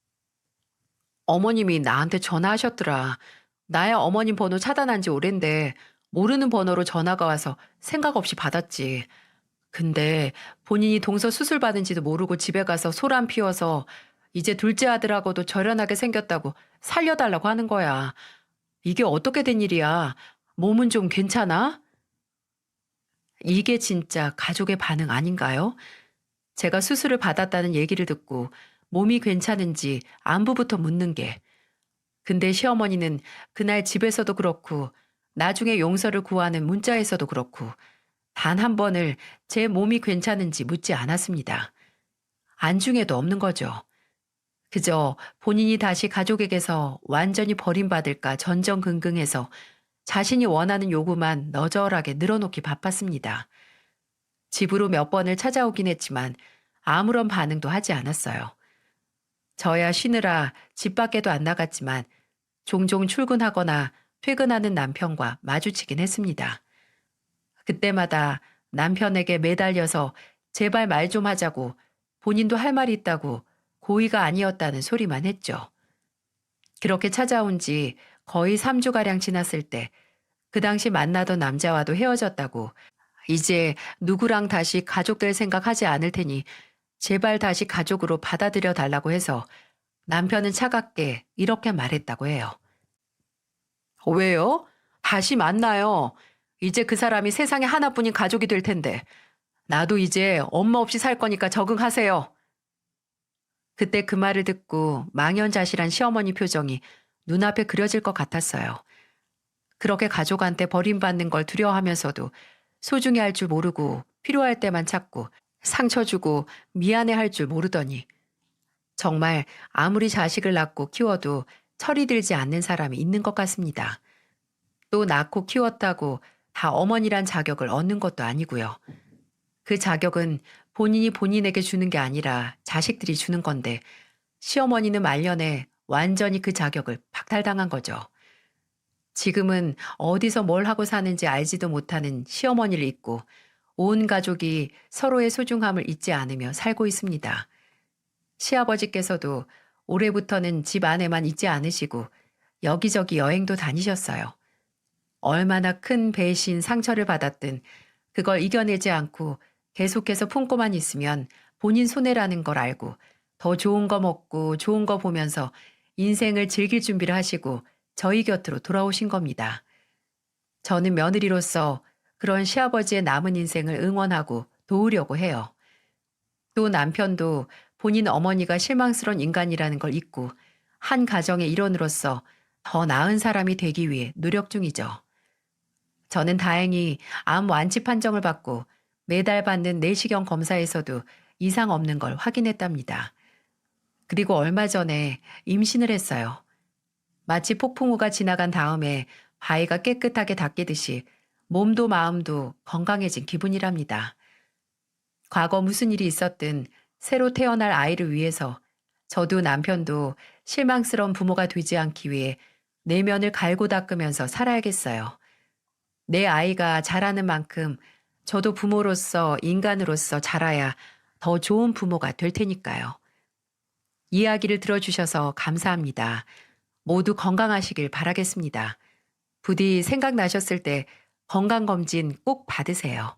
어머님이 나한테 전화하셨더라. 나야 어머님 번호 차단한 지 오랜데 모르는 번호로 전화가 와서 생각 없이 받았지. 근데 본인이 동서 수술 받은지도 모르고 집에 가서 소란 피워서 이제 둘째 아들하고도 절연하게 생겼다고 살려달라고 하는 거야. 이게 어떻게 된 일이야? 몸은 좀 괜찮아? 이게 진짜 가족의 반응 아닌가요? 제가 수술을 받았다는 얘기를 듣고 몸이 괜찮은지 안부부터 묻는 게. 근데 시어머니는 그날 집에서도 그렇고 나중에 용서를 구하는 문자에서도 그렇고 단 한 번을 제 몸이 괜찮은지 묻지 않았습니다. 안중에도 없는 거죠. 그저 본인이 다시 가족에게서 완전히 버림받을까 전전긍긍해서 자신이 원하는 요구만 너절하게 늘어놓기 바빴습니다. 집으로 몇 번을 찾아오긴 했지만 아무런 반응도 하지 않았어요. 저야 쉬느라 집 밖에도 안 나갔지만 종종 출근하거나 퇴근하는 남편과 마주치긴 했습니다. 그때마다 남편에게 매달려서 제발 말 좀 하자고 본인도 할 말이 있다고 고의가 아니었다는 소리만 했죠. 그렇게 찾아온 지 거의 3주가량 지났을 때 그 당시 만나던 남자와도 헤어졌다고 이제 누구랑 다시 가족 될 생각하지 않을 테니 제발 다시 가족으로 받아들여 달라고 해서 남편은 차갑게 이렇게 말했다고 해요. 왜요? 다시 만나요. 이제 그 사람이 세상에 하나뿐인 가족이 될 텐데. 나도 이제 엄마 없이 살 거니까 적응하세요. 그때 그 말을 듣고 망연자실한 시어머니 표정이 눈앞에 그려질 것 같았어요. 그렇게 가족한테 버림받는 걸 두려워하면서도 소중히 할 줄 모르고 필요할 때만 찾고 상처 주고 미안해 할 줄 모르더니 정말 아무리 자식을 낳고 키워도 철이 들지 않는 사람이 있는 것 같습니다. 또 낳고 키웠다고 다 어머니란 자격을 얻는 것도 아니고요. 그 자격은 본인이 본인에게 주는 게 아니라 자식들이 주는 건데 시어머니는 말년에 완전히 그 자격을 박탈당한 거죠. 지금은 어디서 뭘 하고 사는지 알지도 못하는 시어머니를 잊고 온 가족이 서로의 소중함을 잊지 않으며 살고 있습니다. 시아버지께서도 올해부터는 집 안에만 있지 않으시고 여기저기 여행도 다니셨어요. 얼마나 큰 배신, 상처를 받았든 그걸 이겨내지 않고 계속해서 품고만 있으면 본인 손해라는 걸 알고 더 좋은 거 먹고 좋은 거 보면서 인생을 즐길 준비를 하시고 저희 곁으로 돌아오신 겁니다. 저는 며느리로서 그런 시아버지의 남은 인생을 응원하고 도우려고 해요. 또 남편도 본인 어머니가 실망스러운 인간이라는 걸 잊고 한 가정의 일원으로서 더 나은 사람이 되기 위해 노력 중이죠. 저는 다행히 암 완치 판정을 받고 매달 받는 내시경 검사에서도 이상 없는 걸 확인했답니다. 그리고 얼마 전에 임신을 했어요. 마치 폭풍우가 지나간 다음에 바위가 깨끗하게 닦이듯이 몸도 마음도 건강해진 기분이랍니다. 과거 무슨 일이 있었든 새로 태어날 아이를 위해서 저도 남편도 실망스러운 부모가 되지 않기 위해 내면을 갈고 닦으면서 살아야겠어요. 내 아이가 자라는 만큼 저도 부모로서 인간으로서 자라야 더 좋은 부모가 될 테니까요. 이야기를 들어주셔서 감사합니다. 모두 건강하시길 바라겠습니다. 부디 생각나셨을 때 건강검진 꼭 받으세요.